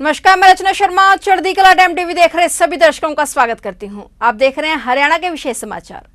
नमस्कार, मैं रचना शर्मा चढ़ती कला टाइम टीवी देख रहे सभी दर्शकों का स्वागत करती हूं। आप देख रहे हैं हरियाणा के विशेष समाचार।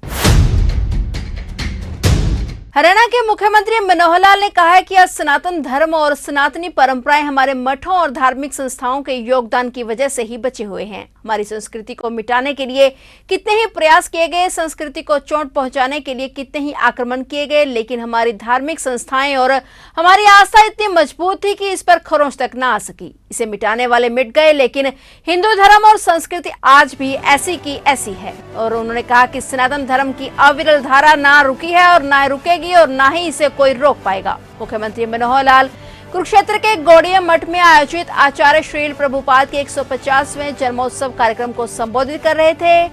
हरियाणा के मुख्यमंत्री मनोहर लाल ने कहा है कि आज सनातन धर्म और सनातनी परंपराएं हमारे मठों और धार्मिक संस्थाओं के योगदान की वजह से ही बचे हुए हैं। हमारी संस्कृति को मिटाने के लिए कितने ही प्रयास किए गए, संस्कृति को चोट पहुंचाने के लिए कितने ही आक्रमण किए गए, लेकिन हमारी धार्मिक संस्थाएं और हमारी आस्था इतनी मजबूत थी कि इस पर खरोंच तक न आ सकी। इसे मिटाने वाले मिट गए, लेकिन हिंदू धर्म और संस्कृति आज भी ऐसी की ऐसी है। और उन्होंने कहा कि सनातन धर्म की अविरल धारा ना रुकी है और ना रुकेगी और ना ही इसे कोई रोक पाएगा। मुख्यमंत्री मनोहर लाल कुरुक्षेत्र के गौड़िया मठ में आयोजित आचार्य श्रील प्रभुपाद के 150वें जन्मोत्सव कार्यक्रम को संबोधित कर रहे थे।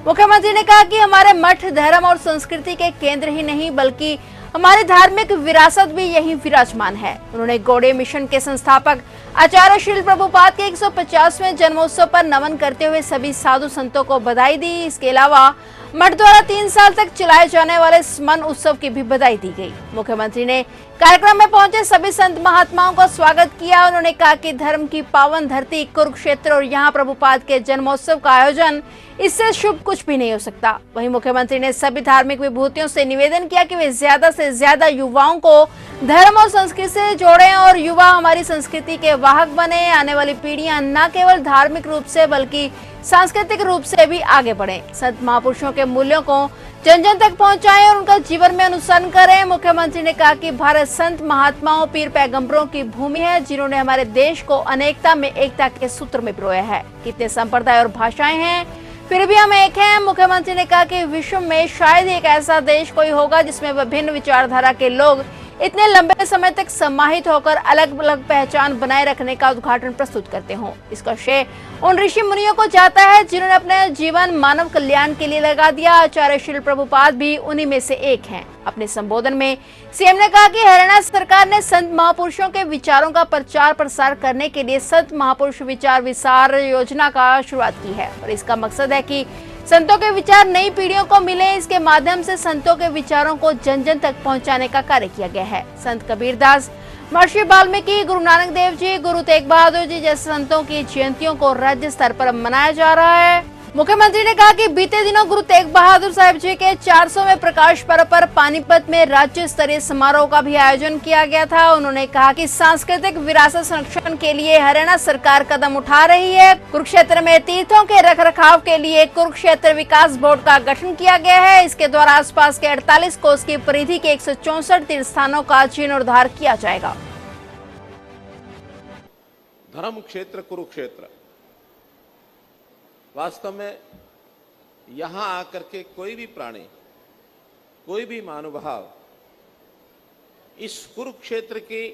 मुख्यमंत्री ने कहा कि हमारे मठ धर्म और संस्कृति के केंद्र ही नहीं बल्कि हमारी धार्मिक विरासत भी यही विराजमान है। उन्होंने गौड़िया मिशन के संस्थापक आचार्य श्रील प्रभुपाद के 150वें जन्मोत्सव पर नमन करते हुए सभी साधु संतों को बधाई दी। इसके अलावा मठ द्वारा 3 साल तक चलाए जाने वाले स्मरण उत्सव की भी बधाई दी गई। मुख्यमंत्री ने कार्यक्रम में पहुंचे सभी संत महात्माओं का स्वागत किया। उन्होंने कहा कि धर्म की पावन धरती कुरुक्षेत्र और यहाँ प्रभुपाद के जन्मोत्सव का आयोजन, इससे शुभ कुछ भी नहीं हो सकता। वहीं मुख्यमंत्री ने सभी धार्मिक विभूतियों से निवेदन किया कि वे ज्यादा से ज्यादा युवाओं को धर्म और संस्कृति से जोड़ें और युवा हमारी संस्कृति के वाहक बने। आने वाली पीढ़ियां न केवल धार्मिक रूप से बल्कि सांस्कृतिक रूप से भी आगे बढ़ें। संत महापुरुषों के मूल्यों को जन जन तक पहुंचाएं और उनका जीवन में अनुसरण करें। मुख्यमंत्री ने कहा कि भारत संत महात्माओं, पीर पैगंबरों की भूमि है, जिन्होंने हमारे देश को अनेकता में एकता के सूत्र में पिरोया है। कितने संप्रदाय और भाषाएं हैं, फिर भी हम एक हैं। मुख्यमंत्री ने कहा कि विश्व में शायद ही एक ऐसा देश कोई होगा जिसमें विभिन्न विचारधारा के लोग इतने लंबे समय तक समाहित होकर अलग अलग पहचान बनाए रखने का उद्घाटन प्रस्तुत करते हों। इसका श्रेय उन ऋषि मुनियों को जाता है जिन्होंने अपने जीवन मानव कल्याण के लिए लगा दिया। आचार्य श्रील प्रभुपाद भी उन्हीं में से एक हैं। अपने संबोधन में सीएम ने कहा कि हरियाणा सरकार ने संत महापुरुषों के विचारों का प्रचार प्रसार करने के लिए संत महापुरुष विचार विसार योजना का शुरुआत की है और इसका मकसद है कि संतों के विचार नई पीढ़ियों को मिले। इसके माध्यम से संतों के विचारों को जन जन तक पहुंचाने का कार्य किया गया है। संत कबीरदास, महर्षि वाल्मीकि, गुरु नानक देव जी, गुरु तेग बहादुर जी जैसे संतों की जयंतियों को राज्य स्तर पर मनाया जा रहा है। मुख्यमंत्री ने कहा कि बीते दिनों गुरु तेग बहादुर साहिब जी के 400वें प्रकाश पर्व पर पानीपत में राज्य स्तरीय समारोह का भी आयोजन किया गया था। उन्होंने कहा कि सांस्कृतिक विरासत संरक्षण के लिए हरियाणा सरकार कदम उठा रही है। कुरुक्षेत्र में तीर्थों के रखरखाव के लिए कुरुक्षेत्र विकास बोर्ड का गठन किया गया है। इसके द्वारा आसपास के 48 कोस की परिधि के 164 तीर्थ स्थानों का जीर्णोद्धार किया जाएगा। धर्म क्षेत्र कुरुक्षेत्र, वास्तव में यहां आकर के कोई भी प्राणी, कोई भी मानवभाव इस कुरुक्षेत्र की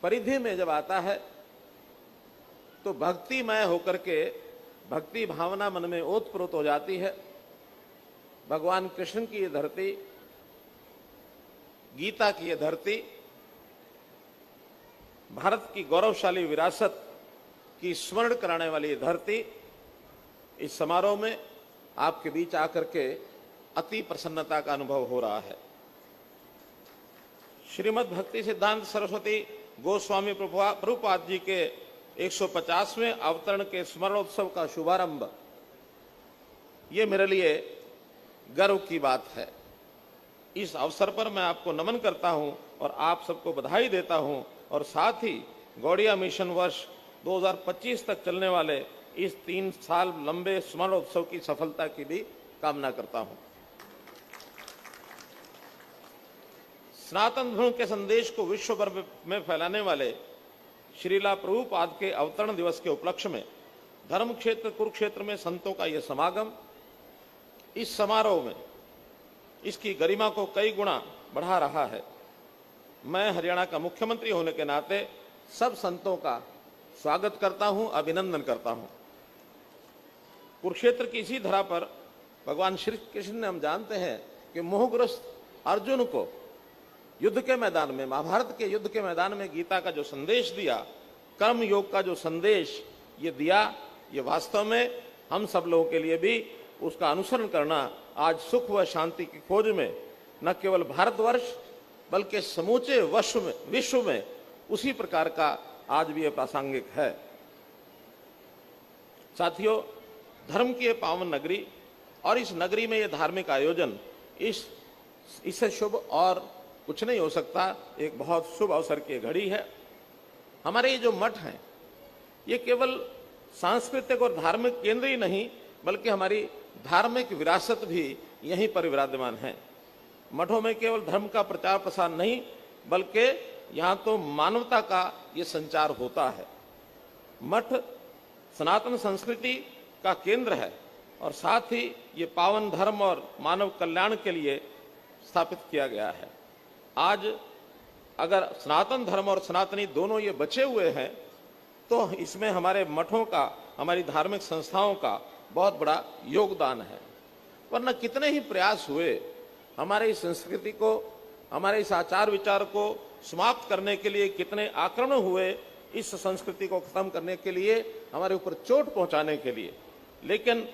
परिधि में जब आता है तो भक्तिमय होकर के भक्ति भावना मन में ओतप्रोत हो जाती है। भगवान कृष्ण की ये धरती, गीता की ये धरती, भारत की गौरवशाली विरासत की स्मरण कराने वाली ये धरती, इस समारोह में आपके बीच आकर के अति प्रसन्नता का अनुभव हो रहा है। श्रीमद् भक्ति सिद्धांत सरस्वती गोस्वामी प्रभुपाद जी के 150वें अवतरण के स्मरणोत्सव का शुभारंभ, ये मेरे लिए गर्व की बात है। इस अवसर पर मैं आपको नमन करता हूं और आप सबको बधाई देता हूं और साथ ही गौड़िया मिशन वर्ष 2025 तक चलने वाले इस 3 साल लंबे स्मरणोत्सव की सफलता की भी कामना करता हूं। सनातन धर्म के संदेश को विश्व भर में फैलाने वाले श्रीला प्रभुपाद के अवतरण दिवस के उपलक्ष्य में धर्म क्षेत्र कुरुक्षेत्र में संतों का यह समागम, इस समारोह में इसकी गरिमा को कई गुना बढ़ा रहा है। मैं हरियाणा का मुख्यमंत्री होने के नाते सब संतों का स्वागत करता हूं, अभिनंदन करता हूं। कुरुक्षेत्र की इसी धरा पर भगवान श्री कृष्ण ने, हम जानते हैं कि मोहग्रस्त अर्जुन को युद्ध के मैदान में, महाभारत के युद्ध के मैदान में गीता का जो संदेश दिया, कर्म योग का जो संदेश ये दिया, ये वास्तव में हम सब लोगों के लिए भी उसका अनुसरण करना आज सुख व शांति की खोज में न केवल भारतवर्ष बल्कि समूचे विश्व में उसी प्रकार का आज भी यह प्रासंगिक है। साथियों, धर्म की ये पावन नगरी और इस नगरी में ये धार्मिक आयोजन, इससे शुभ और कुछ नहीं हो सकता। एक बहुत शुभ अवसर की घड़ी है। हमारे ये जो मठ हैं, ये केवल सांस्कृतिक और धार्मिक केंद्र ही नहीं, बल्कि हमारी धार्मिक विरासत भी यहीं पर विराजमान है। मठों में केवल धर्म का प्रचार प्रसार नहीं, बल्कि यहाँ तो मानवता का ये संचार होता है। मठ सनातन संस्कृति का केंद्र है और साथ ही ये पावन धर्म और मानव कल्याण के लिए स्थापित किया गया है। आज अगर सनातन धर्म और सनातनी दोनों ये बचे हुए हैं, तो इसमें हमारे मठों का, हमारी धार्मिक संस्थाओं का बहुत बड़ा योगदान है। वरना कितने ही प्रयास हुए हमारे इस संस्कृति को, हमारे इस आचार विचार को समाप्त करने के लिए, कितने आक्रमण हुए इस संस्कृति को खत्म करने के लिए, हमारे ऊपर चोट पहुंचाने के लिए, लेकिन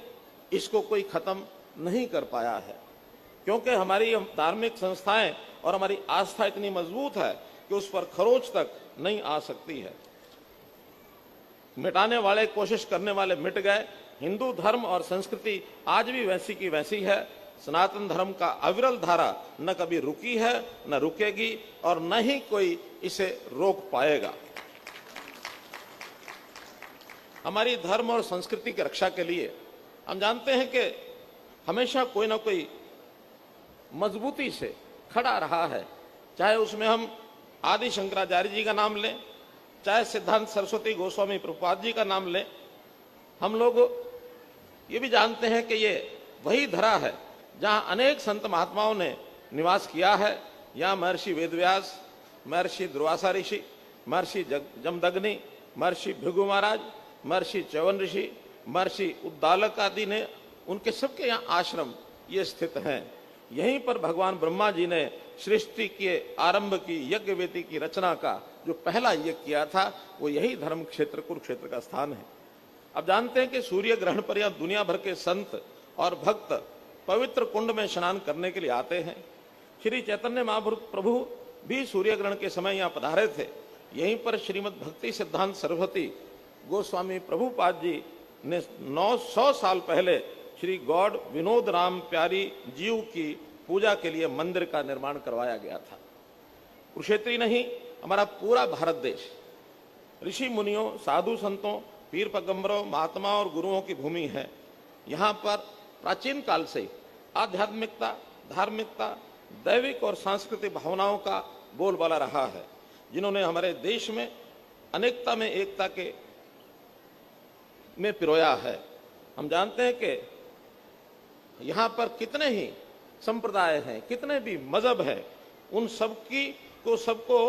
इसको कोई खत्म नहीं कर पाया है। क्योंकि हमारी धार्मिक संस्थाएं और हमारी आस्था इतनी मजबूत है कि उस पर खरोंच तक नहीं आ सकती है। मिटाने वाले, कोशिश करने वाले मिट गए। हिंदू धर्म और संस्कृति आज भी वैसी की वैसी है। सनातन धर्म का अविरल धारा न कभी रुकी है, न रुकेगी और न ही कोई इसे रोक पाएगा। हमारी धर्म और संस्कृति की रक्षा के लिए हम जानते हैं कि हमेशा कोई ना कोई मजबूती से खड़ा रहा है। चाहे उसमें हम आदि शंकराचार्य जी का नाम लें, चाहे सिद्धांत सरस्वती गोस्वामी प्रभुपाद जी का नाम लें। हम लोग ये भी जानते हैं कि ये वही धरा है जहां अनेक संत महात्माओं ने निवास किया है। यहाँ महर्षि वेदव्यास, महर्षि दुर्वासा ऋषि, महर्षि जमदग्नि, महर्षि भृगु महाराज, महर्षि च्यवन ऋषि, महर्षि उद्दालक आदि ने, उनके सबके यहाँ आश्रम ये स्थित हैं। यहीं पर भगवान ब्रह्मा जी ने सृष्टि के आरंभ की, यज्ञ वेदी की रचना का जो पहला यज्ञ किया था, वो यही धर्म क्षेत्र कुरुक्षेत्र का स्थान है। अब जानते हैं कि सूर्य ग्रहण पर यहाँ दुनिया भर के संत और भक्त पवित्र कुंड में स्नान करने के लिए आते हैं। श्री चैतन्य महाप्रभु भी सूर्य ग्रहण के समय यहाँ पधारे थे। यहीं पर श्रीमद् भक्ति सिद्धांत सरस्वती गोस्वामी प्रभुपाद जी ने 900 साल पहले श्री गॉड विनोद राम प्यारी जीव की पूजा के लिए मंदिर का निर्माण करवाया गया था। कुरुक्षेत्र नहीं, हमारा पूरा भारत देश ऋषि मुनियों, साधु संतों, पीर पैगंबरों, महात्मा और गुरुओं की भूमि है। यहाँ पर प्राचीन काल से आध्यात्मिकता, धार्मिकता, दैविक और सांस्कृतिक भावनाओं का बोलबाला रहा है, जिन्होंने हमारे देश में अनेकता में एकता के में पिरोया है। हम जानते हैं कि यहाँ पर कितने ही संप्रदाय हैं, कितने भी मजहब हैं, उन सबको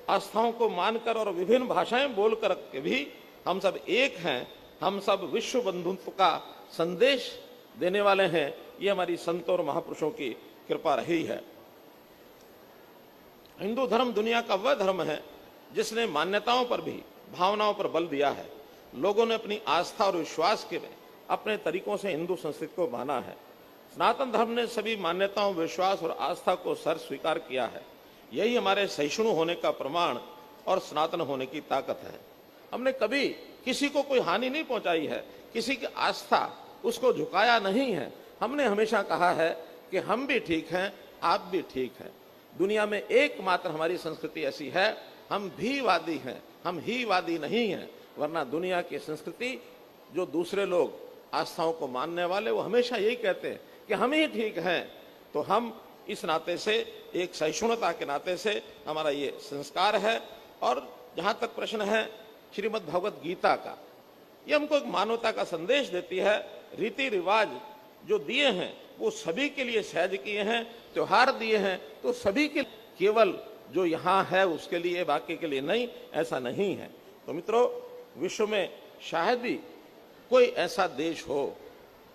आस्थाओं को मानकर और विभिन्न भाषाएं बोलकर के भी हम सब एक हैं। हम सब विश्व बंधुत्व का संदेश देने वाले हैं। ये हमारी संतों और महापुरुषों की कृपा रही है। हिंदू धर्म दुनिया का वह धर्म है जिसने मान्यताओं पर भी, भावनाओं पर बल दिया है। लोगों ने अपनी आस्था और विश्वास के अपने तरीकों से हिंदू संस्कृति को माना है। सनातन धर्म ने सभी मान्यताओं, विश्वास और आस्था को सर स्वीकार किया है। यही हमारे सहिष्णु होने का प्रमाण और सनातन होने की ताकत है। हमने कभी किसी को कोई हानि नहीं पहुंचाई है, किसी की आस्था उसको झुकाया नहीं है। हमने हमेशा कहा है कि हम भी ठीक हैं, आप भी ठीक हैं। दुनिया में एकमात्र हमारी संस्कृति ऐसी है, हम भीवादी हैं, हम हीवादी नहीं हैं। वरना दुनिया की संस्कृति, जो दूसरे लोग आस्थाओं को मानने वाले, वो हमेशा यही कहते हैं कि हम ही ठीक हैं। तो हम इस नाते से, एक सहिष्णुता के नाते से हमारा ये संस्कार है। और जहां तक प्रश्न है श्रीमद् भगवत गीता का, ये हमको एक मानवता का संदेश देती है। रीति रिवाज जो दिए हैं वो सभी के लिए सहज किए हैं, त्योहार दिए हैं तो सभी के, केवल जो यहाँ है उसके लिए, बाकी के लिए नहीं, ऐसा नहीं है। तो मित्रों, विश्व में शायद ही कोई ऐसा देश हो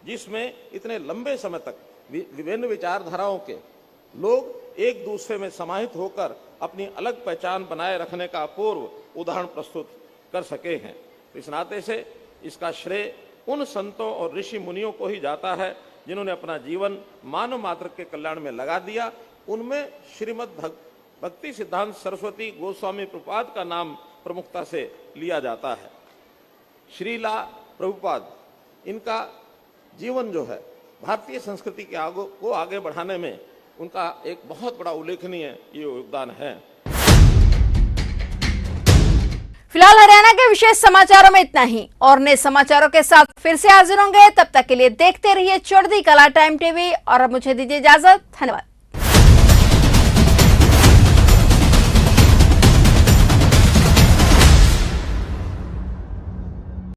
जिसमें इतने लंबे समय तक विभिन्न विचारधाराओं के लोग एक दूसरे में समाहित होकर अपनी अलग पहचान बनाए रखने का अपूर्व उदाहरण प्रस्तुत कर सके हैं। इस नाते से इसका श्रेय उन संतों और ऋषि मुनियों को ही जाता है जिन्होंने अपना जीवन मानव मात्र के कल्याण में लगा दिया। उनमें श्रीमद् भक्ति सिद्धांत सरस्वती गोस्वामी प्रभुपाद का नाम प्रमुखता से लिया जाता है। श्रीला प्रभुपाद इनका जीवन जो है भारतीय संस्कृति के को आगे बढ़ाने में उनका एक बहुत बड़ा उल्लेखनीय ये योगदान है। फिलहाल हरियाणा के विशेष समाचारों में इतना ही और नए समाचारों के साथ फिर से हाजिर होंगे। तब तक के लिए देखते रहिए चढ़ती कला टाइम टीवी और अब मुझे दीजिए इजाजत। धन्यवाद।